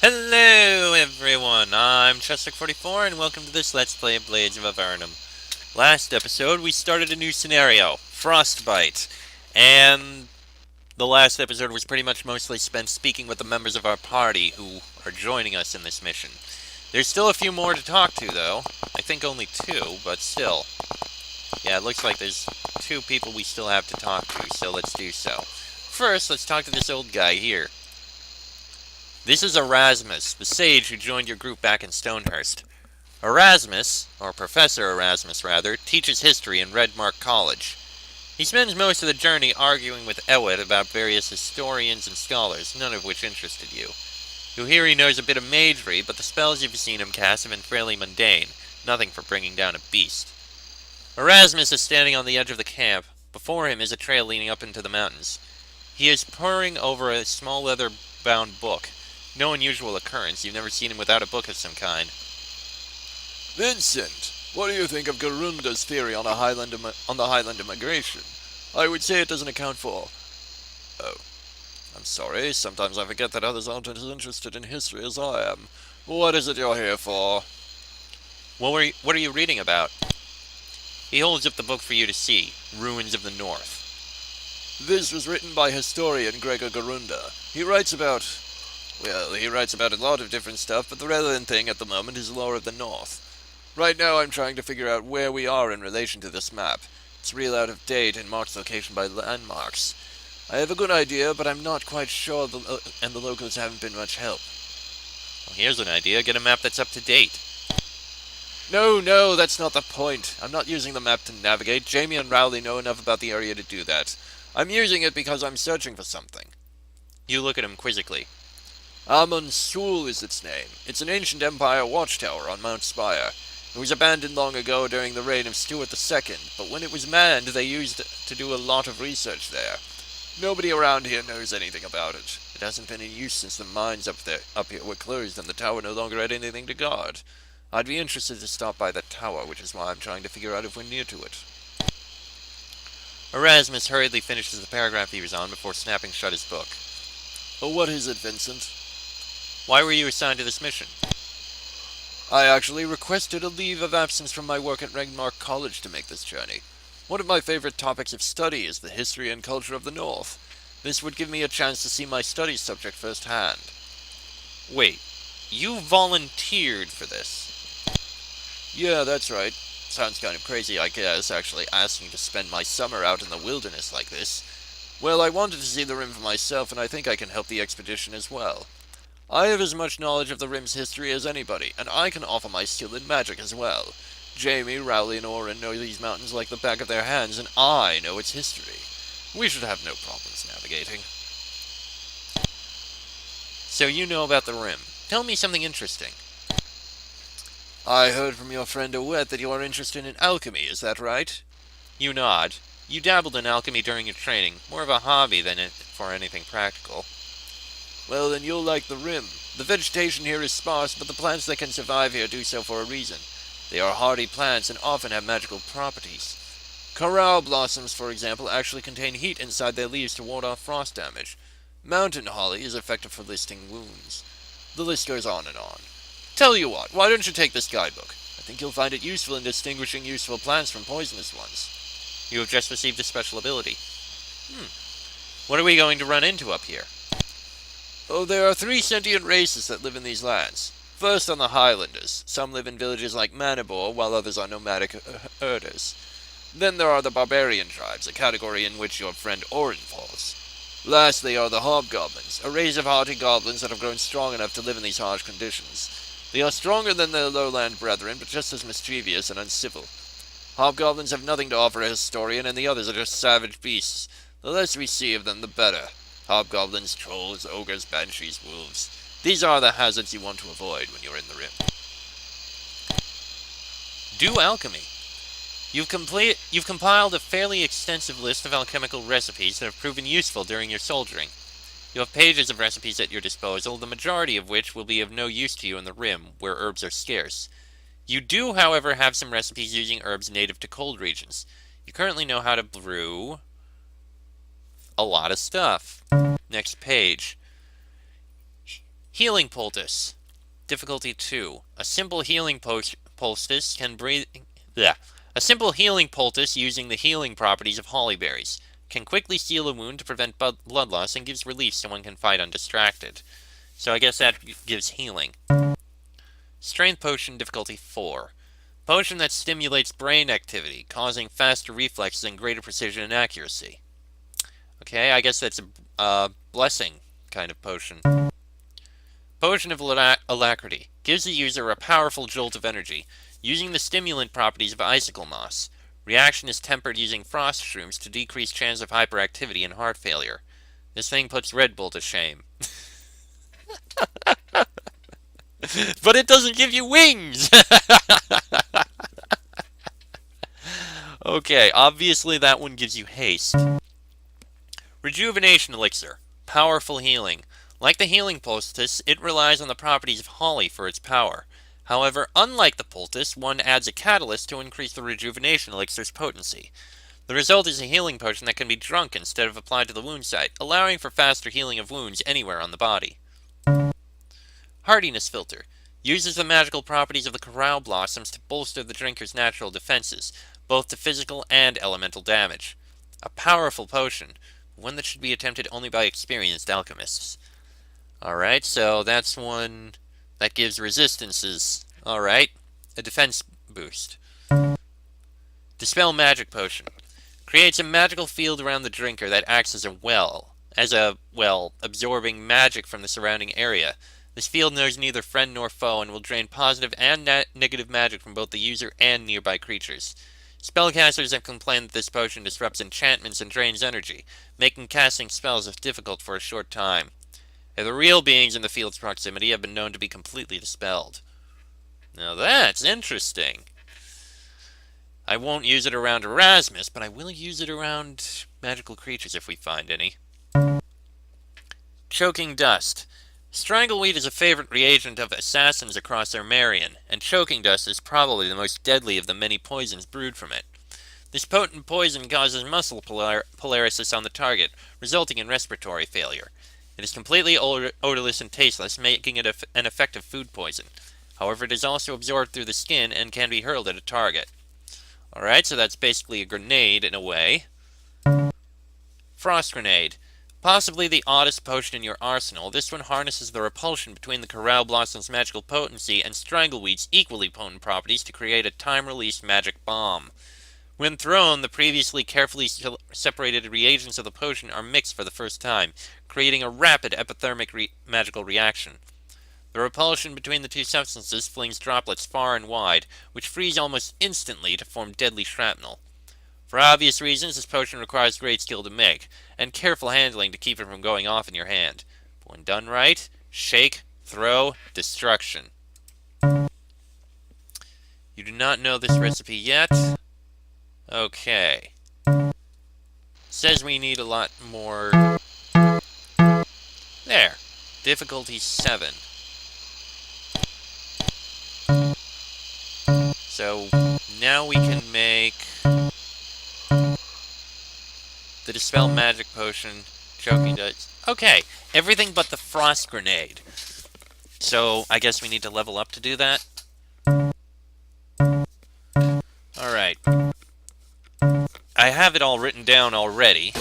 Hello everyone, I'm Chester44 and welcome to this Let's Play of Blades of Avernum. Last episode we started a new scenario, Frostbite, and the last episode was pretty much mostly spent speaking with the members of our party who are joining us in this mission. There's still a few more to talk to though, I think only two, but still. Yeah, it looks like there's two people we still have to talk to, so let's do so. First, let's talk to this old guy here. This is Erasmus, the sage who joined your group back in Stonehurst. Erasmus, or Professor Erasmus rather, teaches history in Redmark College. He spends most of the journey arguing with Ewet about various historians and scholars, none of which interested you. You hear he knows a bit of magery, but the spells you've seen him cast have been fairly mundane, nothing for bringing down a beast. Erasmus is standing on the edge of the camp. Before him is a trail leading up into the mountains. He is poring over a small leather-bound book. No unusual occurrence, you've never seen him without a book of some kind. Vincent, what do you think of Garunda's theory on the Highland immigration? I would say it doesn't account for... Oh, I'm sorry. Sometimes I forget that others aren't as interested in history as I am. What is it you're here for? What are you reading about? He holds up the book for you to see. Ruins of the North. This was written by historian Gregor Garunda. He writes about... Well, he writes about a lot of different stuff, but the relevant thing at the moment is lore of the North. Right now I'm trying to figure out where we are in relation to this map. It's real out of date and marks location by landmarks. I have a good idea, but I'm not quite sure, and the locals haven't been much help. Well, here's an idea. Get a map that's up to date. No, that's not the point. I'm not using the map to navigate. Jamie and Rowley know enough about the area to do that. I'm using it because I'm searching for something. You look at him quizzically. Amun Sul is its name. It's an ancient empire watchtower on Mount Spire. It was abandoned long ago during the reign of Stuart II, but when it was manned, they used it to do a lot of research there. Nobody around here knows anything about it. It hasn't been in use since the mines up here were closed and the tower no longer had anything to guard. I'd be interested to stop by that tower, which is why I'm trying to figure out if we're near to it. Erasmus hurriedly finishes the paragraph he was on before snapping shut his book. Oh, what is it, Vincent? Why were you assigned to this mission? I actually requested a leave of absence from my work at Redmark College to make this journey. One of my favorite topics of study is the history and culture of the North. This would give me a chance to see my study subject firsthand. Wait, you volunteered for this? Yeah, that's right. Sounds kind of crazy, I guess, actually asking to spend my summer out in the wilderness like this. Well, I wanted to see the Rim for myself, and I think I can help the expedition as well. I have as much knowledge of the Rim's history as anybody, and I can offer my skill in magic as well. Jamie, Rowley, and Orin know these mountains like the back of their hands, and I know its history. We should have no problems navigating. So you know about the Rim. Tell me something interesting. I heard from your friend Owet that you are interested in alchemy, is that right? You nod. You dabbled in alchemy during your training, more of a hobby than for anything practical. Well, then you'll like the Rim. The vegetation here is sparse, but the plants that can survive here do so for a reason. They are hardy plants and often have magical properties. Coral blossoms, for example, actually contain heat inside their leaves to ward off frost damage. Mountain holly is effective for listing wounds. The list goes on and on. Tell you what, why don't you take this guidebook? I think you'll find it useful in distinguishing useful plants from poisonous ones. You have just received a special ability. What are we going to run into up here? Oh, there are 3 sentient races that live in these lands. First on the Highlanders. Some live in villages like Manibor, while others are nomadic herders. Then there are the barbarian tribes, a category in which your friend Orin falls. Lastly are the hobgoblins, a race of hardy goblins that have grown strong enough to live in these harsh conditions. They are stronger than their lowland brethren, but just as mischievous and uncivil. Hobgoblins have nothing to offer a historian, and the others are just savage beasts. The less we see of them, the better. Hobgoblins, trolls, ogres, banshees, wolves. These are the hazards you want to avoid when you're in the Rim. Do alchemy. You've compiled a fairly extensive list of alchemical recipes that have proven useful during your soldiering. You have pages of recipes at your disposal, the majority of which will be of no use to you in the Rim, where herbs are scarce. You do, however, have some recipes using herbs native to cold regions. You currently know how to brew a lot of stuff. Next page. Healing Poultice. Difficulty 2. A simple healing poultice can breathe. Yeah. A simple healing poultice using the healing properties of hollyberries can quickly seal a wound to prevent blood loss and gives relief so one can fight undistracted. So I guess that gives healing. Strength Potion difficulty 4. Potion that stimulates brain activity, causing faster reflexes and greater precision and accuracy. Okay, I guess that's a blessing kind of potion. Potion of Alacrity gives the user a powerful jolt of energy, using the stimulant properties of icicle moss. Reaction is tempered using frost shrooms to decrease chance of hyperactivity and heart failure. This thing puts Red Bull to shame. But it doesn't give you wings! Okay, obviously that one gives you haste. Rejuvenation Elixir. Powerful healing. Like the healing poultice, it relies on the properties of holly for its power. However, unlike the poultice, one adds a catalyst to increase the rejuvenation elixir's potency. The result is a healing potion that can be drunk instead of applied to the wound site, allowing for faster healing of wounds anywhere on the body. Hardiness Filter. Uses the magical properties of the corral blossoms to bolster the drinker's natural defenses, both to physical and elemental damage. A powerful potion, one that should be attempted only by experienced alchemists. Alright, so that's one that gives resistances. Alright, a defense boost. Dispel Magic Potion. Creates a magical field around the drinker that acts as a well, absorbing magic from the surrounding area. This field knows neither friend nor foe and will drain positive and negative magic from both the user and nearby creatures. Spellcasters have complained that this potion disrupts enchantments and drains energy, making casting spells difficult for a short time. The real beings in the field's proximity have been known to be completely dispelled. Now that's interesting. I won't use it around Erasmus, but I will use it around magical creatures if we find any. Choking Dust. Strangleweed is a favorite reagent of assassins across Armarian, and choking dust is probably the most deadly of the many poisons brewed from it. This potent poison causes muscle paralysis on the target, resulting in respiratory failure. It is completely odorless and tasteless, making it an effective food poison. However, it is also absorbed through the skin and can be hurled at a target. Alright, so that's basically a grenade in a way. Frost Grenade. Possibly the oddest potion in your arsenal, this one harnesses the repulsion between the Corral Blossom's magical potency and Strangleweed's equally potent properties to create a time-released magic bomb. When thrown, the previously carefully separated reagents of the potion are mixed for the first time, creating a rapid epithermic magical reaction. The repulsion between the two substances flings droplets far and wide, which freeze almost instantly to form deadly shrapnel. For obvious reasons, this potion requires great skill to make, and careful handling to keep it from going off in your hand. But when done right, shake, throw, destruction. You do not know this recipe yet? Okay. Says we need a lot more. There. Difficulty 7. So, now we can make the Dispel Magic Potion, Choking Dust. Okay, everything but the Frost Grenade. So, I guess we need to level up to do that? Alright. I have it all written down already.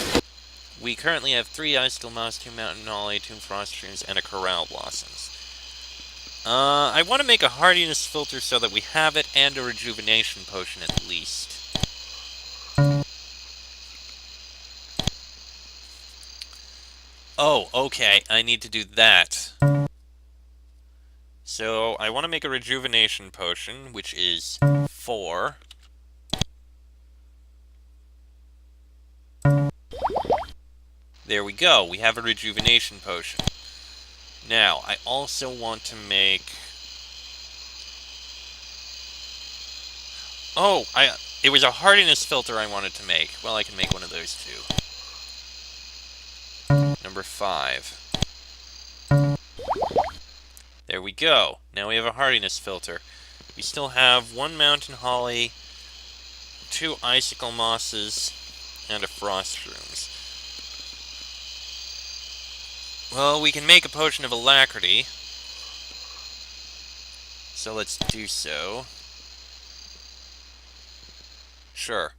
We currently have 3 Icicle Moss, 2 Mountain Holly, 2 Frost Shrooms, and a Corral Blossoms. I want to make a Hardiness Filter so that we have it, and a Rejuvenation Potion at least. Oh, okay, I need to do that. So, I want to make a Rejuvenation Potion, which is 4. There we go, we have a Rejuvenation Potion. Now, I also want to make... Oh, it was a Hardiness Filter I wanted to make. Well, I can make one of those too. Number 5. There we go. Now we have a Hardiness Filter. We still have 1 Mountain Holly, 2 Icicle Mosses, and a Frost Shrooms. Well, we can make a Potion of Alacrity. So let's do so. Sure.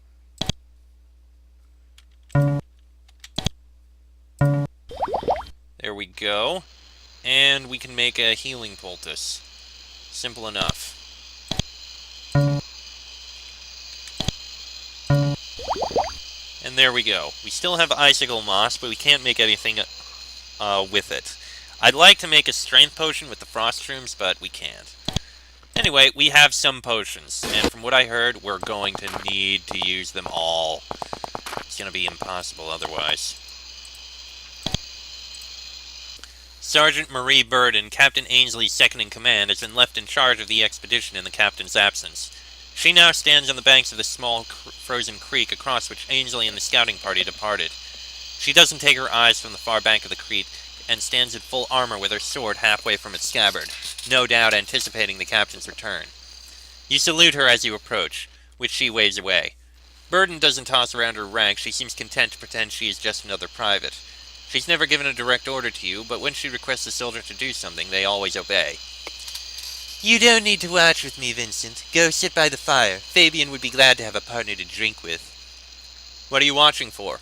There we go. And we can make a healing poultice. Simple enough. And there we go. We still have icicle moss, but we can't make anything with it. I'd like to make a strength potion with the frost shrooms, but we can't. Anyway, we have some potions, and from what I heard, we're going to need to use them all. It's going to be impossible otherwise. Sergeant Marie Burden, Captain Ainsley's second-in-command, has been left in charge of the expedition in the captain's absence. She now stands on the banks of the small frozen creek across which Ainsley and the scouting party departed. She doesn't take her eyes from the far bank of the creek and stands in full armor with her sword halfway from its scabbard, no doubt anticipating the captain's return. You salute her as you approach, which she waves away. Burden doesn't toss around her rank. She seems content to pretend she is just another private. She's never given a direct order to you, but when she requests a soldier to do something, they always obey. You don't need to watch with me, Vincent. Go sit by the fire. Fabian would be glad to have a partner to drink with. What are you watching for?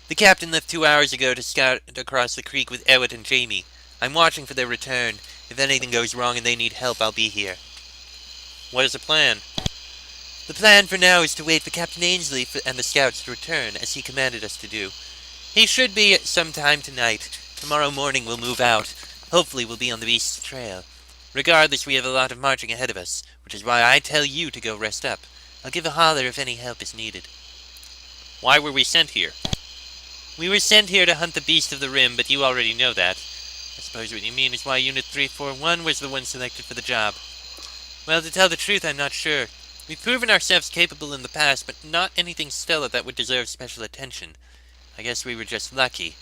The captain left 2 hours ago to scout across the creek with Ewett and Jamie. I'm watching for their return. If anything goes wrong and they need help, I'll be here. What is the plan? The plan for now is to wait for Captain Ainsley and the scouts to return, as he commanded us to do. He should be sometime tonight. Tomorrow morning we'll move out. Hopefully we'll be on the beast's trail. Regardless, we have a lot of marching ahead of us, which is why I tell you to go rest up. I'll give a holler if any help is needed. Why were we sent here? We were sent here to hunt the beast of the rim, but you already know that. I suppose what you mean is why Unit 341 was the one selected for the job. Well, to tell the truth, I'm not sure. We've proven ourselves capable in the past, but not anything stellar that would deserve special attention. I guess we were just lucky.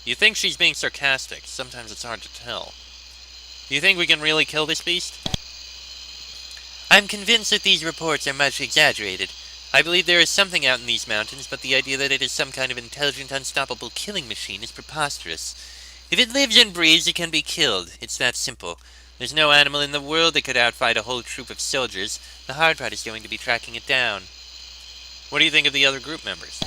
You think she's being sarcastic? Sometimes it's hard to tell. Do you think we can really kill this beast? I'm convinced that these reports are much exaggerated. I believe there is something out in these mountains, but the idea that it is some kind of intelligent, unstoppable killing machine is preposterous. If it lives and breathes, it can be killed. It's that simple. There's no animal in the world that could outfight a whole troop of soldiers. The hard part is going to be tracking it down. What do you think of the other group members?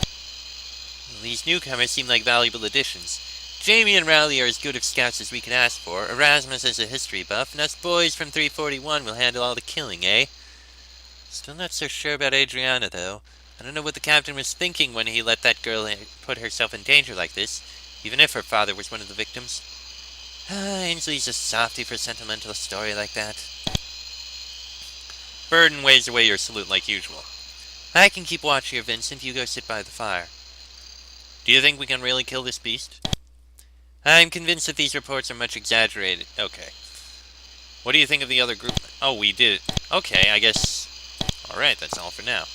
Well, these newcomers seem like valuable additions. Jamie and Rowley are as good of scouts as we can ask for. Erasmus is a history buff, and us boys from 341 will handle all the killing, eh? Still not so sure about Adriana, though. I don't know what the captain was thinking when he let that girl put herself in danger like this, even if her father was one of the victims. Ainsley's a softy for a sentimental story like that. Burden waves away your salute like usual. I can keep watch here, Vincent. You go sit by the fire. Do you think we can really kill this beast? I'm convinced that these reports are much exaggerated. Okay. What do you think of the other group? Oh, we did it. Okay, I guess... Alright, that's all for now.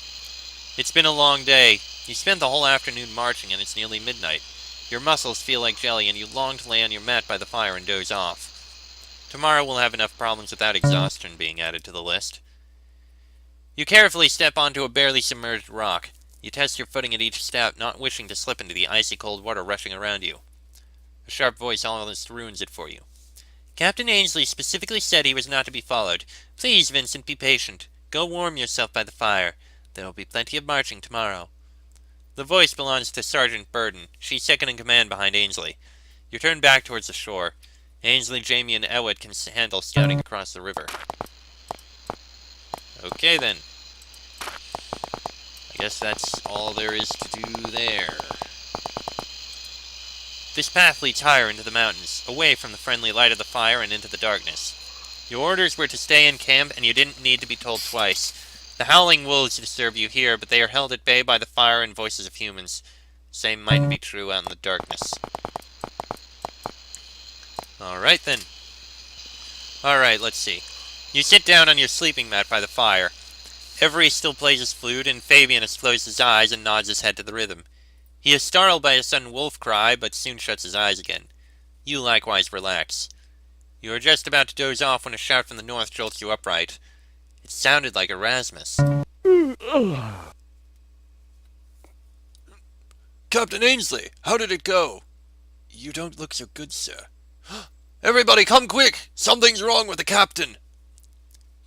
It's been a long day. You spent the whole afternoon marching and it's nearly midnight. Your muscles feel like jelly and you long to lay on your mat by the fire and doze off. Tomorrow we'll have enough problems without exhaustion being added to the list. You carefully step onto a barely submerged rock. You test your footing at each step, not wishing to slip into the icy cold water rushing around you. A sharp voice almost ruins it for you. Captain Ainsley specifically said he was not to be followed. Please, Vincent, be patient. Go warm yourself by the fire. There will be plenty of marching tomorrow. The voice belongs to Sergeant Burden. She's second in command behind Ainsley. You turn back towards the shore. Ainsley, Jamie, and Ewett can handle scouting across the river. Okay, then. I guess that's all there is to do there. This path leads higher into the mountains, away from the friendly light of the fire and into the darkness. Your orders were to stay in camp, and you didn't need to be told twice. The howling wolves disturb you here, but they are held at bay by the fire and voices of humans. Same might be true out in the darkness. Alright then. Alright, let's see. You sit down on your sleeping mat by the fire. Every still plays his flute, and Fabian has closed his eyes and nods his head to the rhythm. He is startled by a sudden wolf cry, but soon shuts his eyes again. You likewise relax. You are just about to doze off when a shout from the north jolts you upright. It sounded like Erasmus. Captain Ainsley, how did it go? You don't look so good, sir. Everybody come quick! Something's wrong with the captain!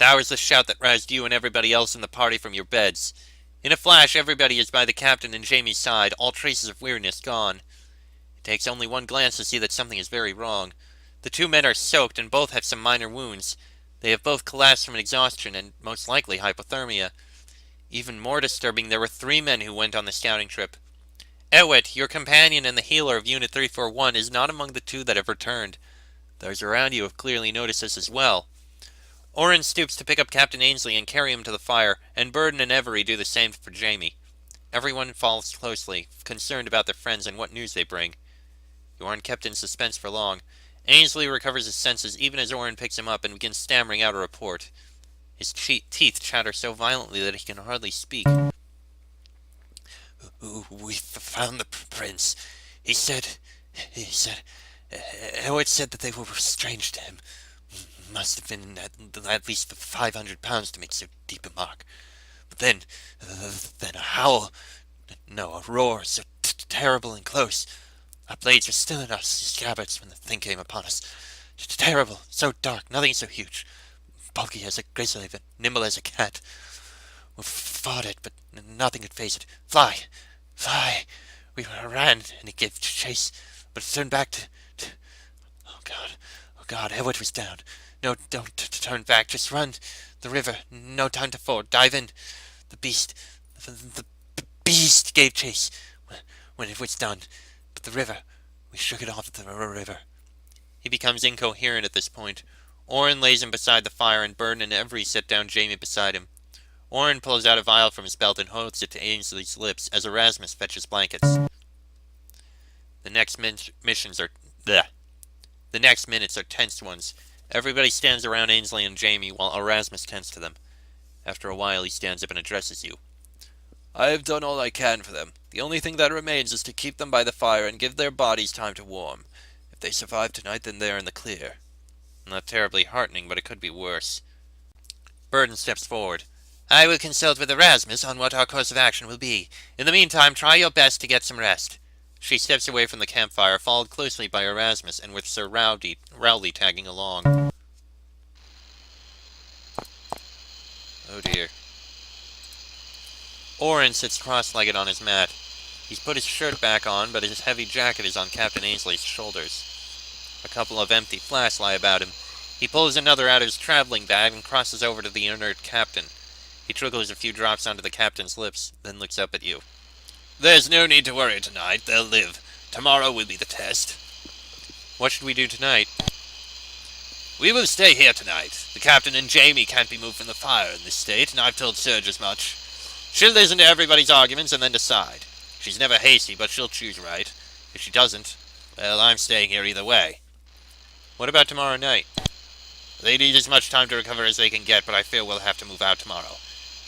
That was the shout that roused you and everybody else in the party from your beds. In a flash, everybody is by the captain and Jamie's side, all traces of weariness gone. It takes only one glance to see that something is very wrong. The two men are soaked and both have some minor wounds. They have both collapsed from exhaustion and most likely hypothermia. Even more disturbing, there were three men who went on the scouting trip. Ewet, your companion and the healer of Unit 341, is not among the two that have returned. Those around you have clearly noticed this as well. Orin stoops to pick up Captain Ainsley and carry him to the fire, and Burden and Every do the same for Jamie. Everyone follows closely, concerned about their friends and what news they bring. You aren't kept in suspense for long. Ainsley recovers his senses even as Orin picks him up and begins stammering out a report. His teeth chatter so violently that he can hardly speak. We found the prince. He said, Howard said that they were strange to him. Must have been at least 500 pounds to make so deep a mark. But then a howl, no, a roar so terrible and close. Our blades were still in our scabbards when the thing came upon us. Terrible, so dark, nothing so huge. Bulky as a grizzly, but nimble as a cat. We fought it, but nothing could face it. Fly! Fly! We ran, and it gave chase, but it turned back to... Oh, God. Oh, God. Edward was down. No, don't turn back. Just run. The river. No time to ford. Dive in. The beast... The beast gave chase when it was done. But the river... We shook it off at the river. He becomes incoherent at this point. Orin lays him beside the fire, and Burn and Every set down Jamie beside him. Orin pulls out a vial from his belt and holds it to Ainsley's lips as Erasmus fetches blankets. The next missions are bleh. The next minutes are tense ones. Everybody stands around Ainsley and Jamie while Erasmus tends to them. After a while, he stands up and addresses you. I have done all I can for them. The only thing that remains is to keep them by the fire and give their bodies time to warm. If they survive tonight, then they are in the clear. Not terribly heartening, but it could be worse. Burden steps forward. I will consult with Erasmus on what our course of action will be. In the meantime, try your best to get some rest. She steps away from the campfire, followed closely by Erasmus and with Sir Rowley tagging along. Oh dear. Orin sits cross-legged on his mat. He's put his shirt back on, but his heavy jacket is on Captain Ainsley's shoulders. A couple of empty flasks lie about him. He pulls another out of his traveling bag and crosses over to the inert captain. He trickles a few drops onto the captain's lips, then looks up at you. There's no need to worry tonight. They'll live. Tomorrow will be the test. What should we do tonight? We will stay here tonight. The captain and Jamie can't be moved from the fire in this state, and I've told Serge as much. She'll listen to everybody's arguments and then decide. She's never hasty, but she'll choose right. If she doesn't, well, I'm staying here either way. What about tomorrow night? They need as much time to recover as they can get, but I fear we'll have to move out tomorrow.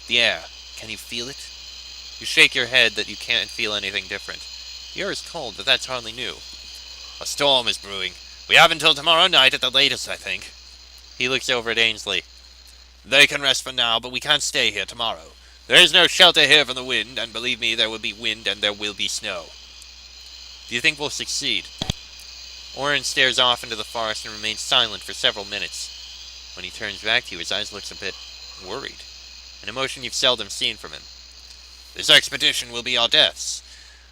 The air, can you feel it? You shake your head that you can't feel anything different. The air is cold, but that's hardly new. A storm is brewing. We have until tomorrow night at the latest, I think. He looks over at Ainsley. They can rest for now, but we can't stay here tomorrow. There is no shelter here from the wind, and believe me, there will be wind and there will be snow. Do you think we'll succeed? Orin stares off into the forest and remains silent for several minutes. When he turns back to you, his eyes look a bit worried, an emotion you've seldom seen from him. This expedition will be our deaths.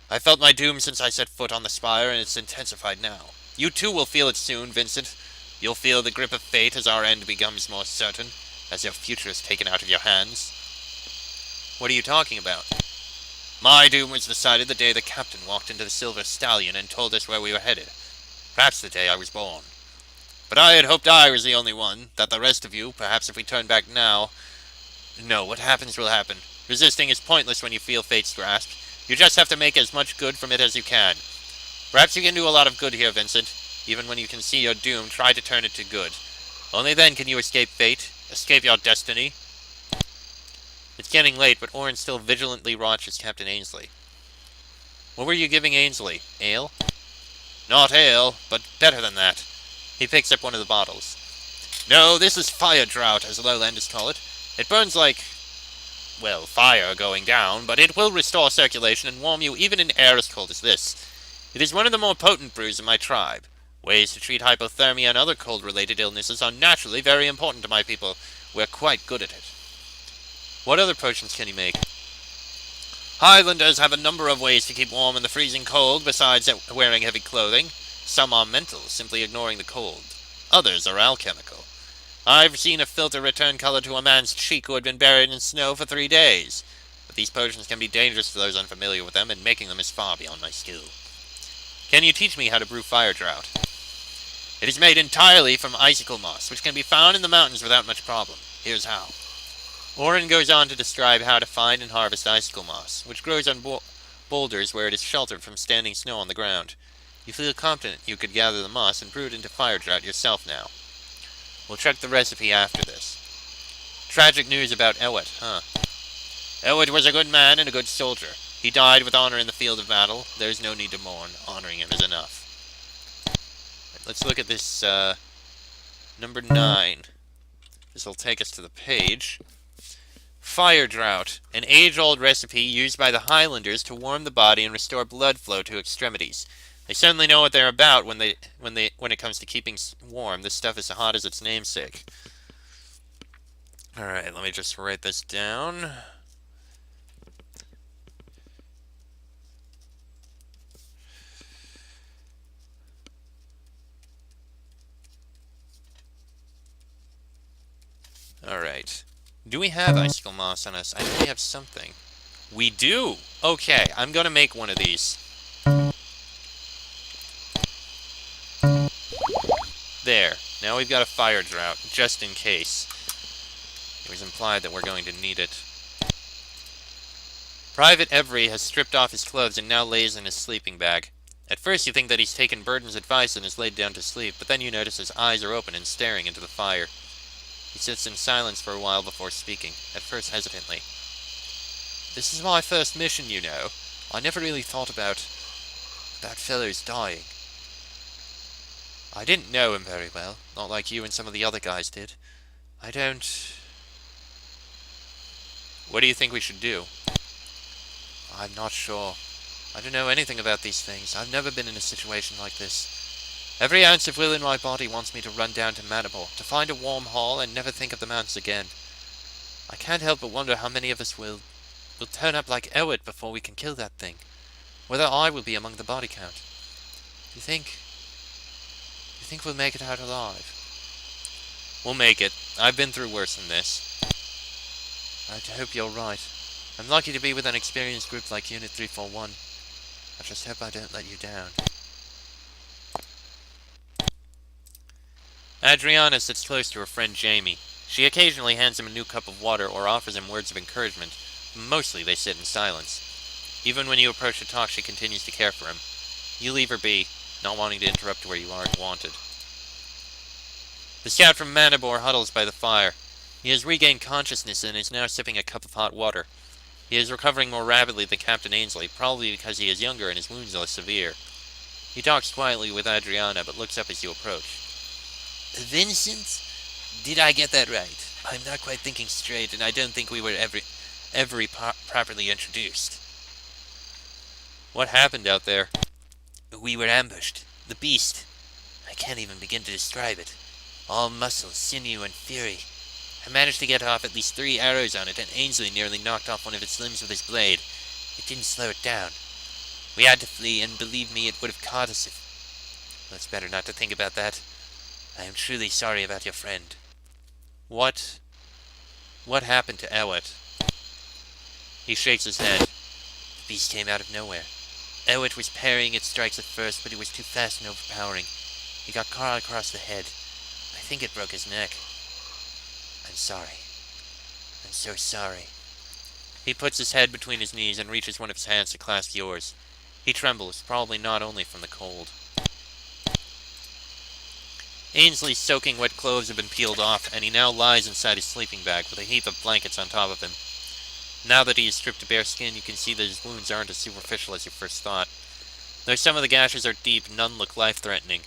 I felt my doom since I set foot on the spire, and it's intensified now. You too will feel it soon, Vincent. You'll feel the grip of fate as our end becomes more certain, as your future is taken out of your hands. What are you talking about? My doom was decided the day the captain walked into the Silver Stallion and told us where we were headed. Perhaps the day I was born. But I had hoped I was the only one, that the rest of you, perhaps if we turn back now... No, what happens will happen. Resisting is pointless when you feel fate's grasp. You just have to make as much good from it as you can. Perhaps you can do a lot of good here, Vincent. Even when you can see your doom, try to turn it to good. Only then can you escape fate, escape your destiny. It's getting late, but Orin still vigilantly watches Captain Ainsley. What were you giving Ainsley? Ale? Not ale, but better than that. He picks up one of the bottles. No, this is fire drought, as lowlanders call it. It burns like, well, fire going down, but it will restore circulation and warm you even in air as cold as this. It is one of the more potent brews of my tribe. Ways to treat hypothermia and other cold-related illnesses are naturally very important to my people. We're quite good at it. What other potions can you make? Highlanders have a number of ways to keep warm in the freezing cold besides wearing heavy clothing. Some are mental, simply ignoring the cold. Others are alchemical. I've seen a filter return color to a man's cheek who had been buried in snow for 3 days. But these potions can be dangerous to those unfamiliar with them, and making them is far beyond my skill. Can you teach me how to brew fire drought? It is made entirely from icicle moss, which can be found in the mountains without much problem. Here's how. Oren goes on to describe how to find and harvest icicle moss, which grows on boulders where it is sheltered from standing snow on the ground. You feel confident you could gather the moss and brew it into fire drought yourself now. We'll check the recipe after this. Tragic news about Ewet, huh? Ewet was a good man and a good soldier. He died with honor in the field of battle. There's no need to mourn. Honoring him is enough. Let's look at this, number 9. This will take us to the page. Fire drought, an age-old recipe used by the Highlanders to warm the body and restore blood flow to extremities. They certainly know what they're about when it comes to keeping warm. This stuff is as hot as its namesake. All right, let me just write this down. All right. Do we have icicle moss on us? I know we have something. We do! Okay, I'm gonna make one of these. There. Now we've got a fire drought, just in case. It was implied that we're going to need it. Private Every has stripped off his clothes and now lays in his sleeping bag. At first you think that he's taken Burden's advice and is laid down to sleep, but then you notice his eyes are open and staring into the fire. He sits in silence for a while before speaking, at first hesitantly. This is my first mission, you know. I never really thought about fellows dying. I didn't know him very well, not like you and some of the other guys did. I don't... What do you think we should do? I'm not sure. I don't know anything about these things. I've never been in a situation like this. Every ounce of will in my body wants me to run down to Manibor, to find a warm hall and never think of the mountains again. I can't help but wonder how many of us will turn up like Ewet before we can kill that thing. Whether I will be among the body count. Do you think we'll make it out alive? We'll make it. I've been through worse than this. I hope you're right. I'm lucky to be with an experienced group like Unit 341. I just hope I don't let you down. Adriana sits close to her friend Jamie. She occasionally hands him a new cup of water or offers him words of encouragement. Mostly they sit in silence. Even when you approach to talk, she continues to care for him. You leave her be, not wanting to interrupt where you aren't wanted. The scout from Manibor huddles by the fire. He has regained consciousness and is now sipping a cup of hot water. He is recovering more rapidly than Captain Ainsley, probably because he is younger and his wounds less severe. He talks quietly with Adriana, but looks up as you approach. Vincent? Did I get that right? I'm not quite thinking straight, and I don't think we were ever properly introduced. What happened out there? We were ambushed. The beast. I can't even begin to describe it. All muscle, sinew, and fury. I managed to get off at least 3 arrows on it, and Ainsley nearly knocked off one of its limbs with his blade. It didn't slow it down. We had to flee, and believe me, it would have caught us if... Well, it's better not to think about that. I am truly sorry about your friend. What happened to Ewet? He shakes his head. The beast came out of nowhere. Ewet was parrying its strikes at first, but it was too fast and overpowering. He got caught across the head. I think it broke his neck. I'm sorry. I'm so sorry. He puts his head between his knees and reaches one of his hands to clasp yours. He trembles, probably not only from the cold. Ainsley's soaking wet clothes have been peeled off, and he now lies inside his sleeping bag with a heap of blankets on top of him. Now that he is stripped to bare skin, you can see that his wounds aren't as superficial as you first thought. Though some of the gashes are deep, none look life-threatening.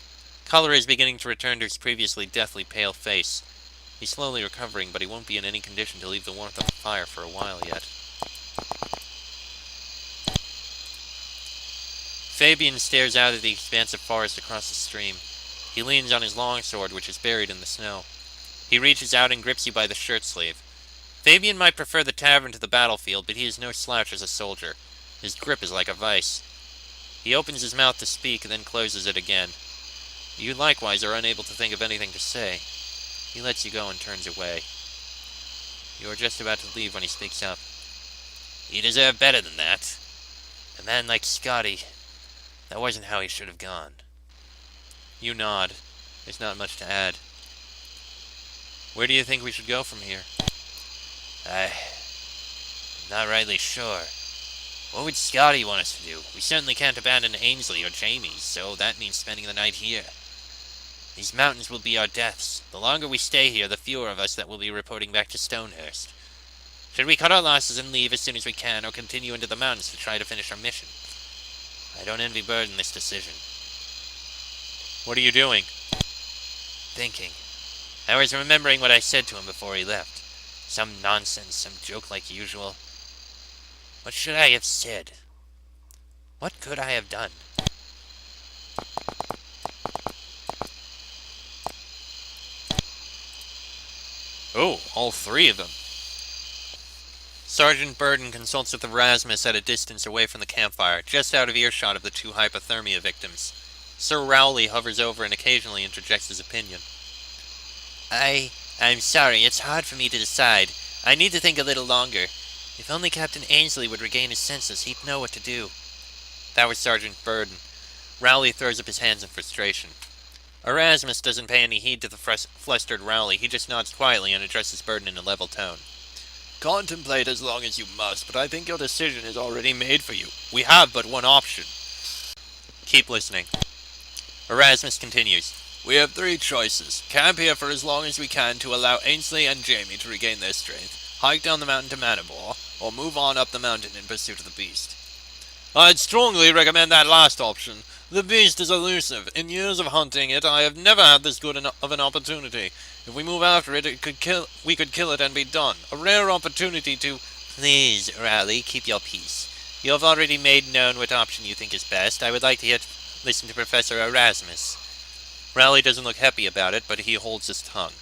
Color is beginning to return to his previously deathly pale face. He's slowly recovering, but he won't be in any condition to leave the warmth of the fire for a while yet. Fabian stares out at the expansive forest across the stream. He leans on his longsword, which is buried in the snow. He reaches out and grips you by the shirt sleeve. Fabian might prefer the tavern to the battlefield, but he is no slouch as a soldier. His grip is like a vice. He opens his mouth to speak, then closes it again. You likewise are unable to think of anything to say. He lets you go and turns away. You are just about to leave when he speaks up. You deserve better than that. A man like Scotty, that wasn't how he should have gone. You nod. There's not much to add. Where do you think we should go from here? I'm not rightly sure. What would Scotty want us to do? We certainly can't abandon Ainsley or Jamie, so that means spending the night here. These mountains will be our deaths. The longer we stay here, the fewer of us that will be reporting back to Stonehurst. Should we cut our losses and leave as soon as we can, or continue into the mountains to try to finish our mission? I don't envy Bird in this decision. What are you doing? Thinking. I was remembering what I said to him before he left. Some nonsense, some joke like usual. What should I have said? What could I have done? Oh, all three of them. Sergeant Burden consults with Erasmus at a distance away from the campfire, just out of earshot of the two hypothermia victims. Sir Rowley hovers over and occasionally interjects his opinion. I'm sorry, it's hard for me to decide. I need to think a little longer. If only Captain Ainsley would regain his senses, he'd know what to do. That was Sergeant Burden. Rowley throws up his hands in frustration. Erasmus doesn't pay any heed to the flustered Rowley. He just nods quietly and addresses Burden in a level tone. Contemplate as long as you must, but I think your decision is already made for you. We have but one option. Keep listening. Erasmus continues. We have three choices. Camp here for as long as we can to allow Ainsley and Jamie to regain their strength, hike down the mountain to Manibor, or move on up the mountain in pursuit of the beast. I'd strongly recommend that last option. The beast is elusive. In years of hunting it, I have never had this good of an opportunity. If we move after it, we could kill it and be done. A rare opportunity to... Please, Rowley, keep your peace. You have already made known what option you think is best. I would like to listen to Professor Erasmus. Rowley doesn't look happy about it, but he holds his tongue.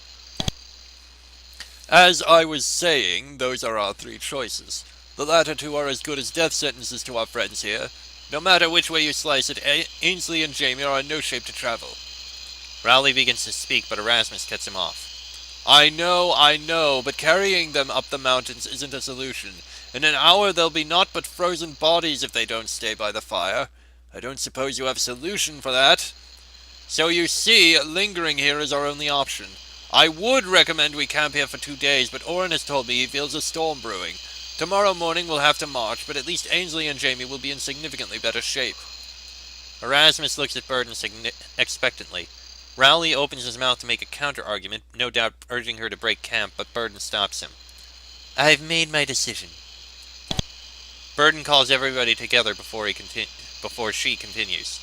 As I was saying, those are our three choices. The latter two are as good as death sentences to our friends here. No matter which way you slice it, Ainsley and Jamie are in no shape to travel. Rowley begins to speak, but Erasmus cuts him off. I know, but carrying them up the mountains isn't a solution. In an hour they'll be naught but frozen bodies if they don't stay by the fire. I don't suppose you have a solution for that. So you see, lingering here is our only option. I would recommend we camp here for 2 days, but Oren has told me he feels a storm brewing. Tomorrow morning we'll have to march, but at least Ainsley and Jamie will be in significantly better shape. Erasmus looks at Burden expectantly. Rowley opens his mouth to make a counter-argument, no doubt urging her to break camp, but Burden stops him. I've made my decision. Burden calls everybody together before she continues.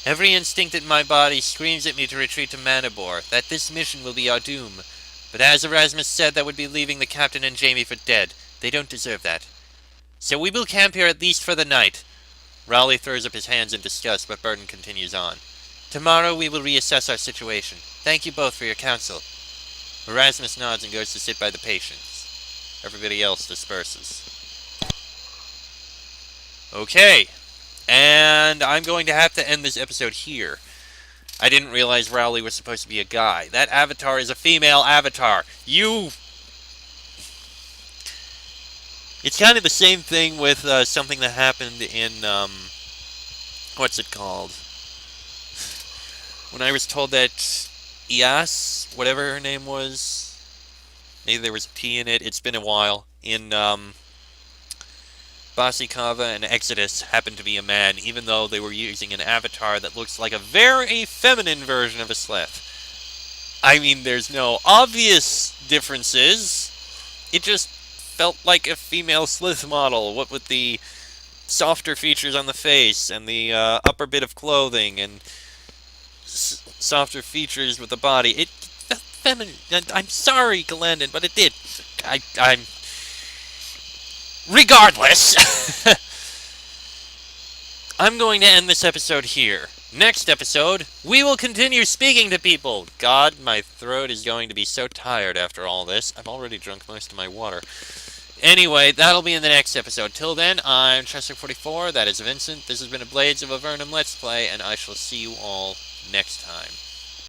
Every instinct in my body screams at me to retreat to Manibor, that this mission will be our doom. But as Erasmus said, that would be leaving the captain and Jamie for dead. They don't deserve that. So we will camp here at least for the night. Rowley throws up his hands in disgust, but Burden continues on. Tomorrow we will reassess our situation. Thank you both for your counsel. Erasmus nods and goes to sit by the patients. Everybody else disperses. Okay. And I'm going to have to end this episode here. I didn't realize Rowley was supposed to be a guy. That avatar is a female avatar. It's kind of the same thing with something that happened in, what's it called? When I was told that Ias, whatever her name was, maybe there was a T in it, it's been a while, in, Basikava and Exodus happened to be a man, even though they were using an avatar that looks like a very feminine version of a Sleth. I mean, there's no obvious differences. It just felt like a female Slith model, what with the softer features on the face, and the upper bit of clothing, and softer features with the body. It felt feminine. I'm sorry, Galandon, but it did. I'm... Regardless, I'm going to end this episode here. Next episode, we will continue speaking to people. God, my throat is going to be so tired after all this. I've already drunk most of my water. Anyway, that'll be in the next episode. Till then, I'm Chester44. That is Vincent. This has been a Blades of Avernum Let's Play, and I shall see you all next time.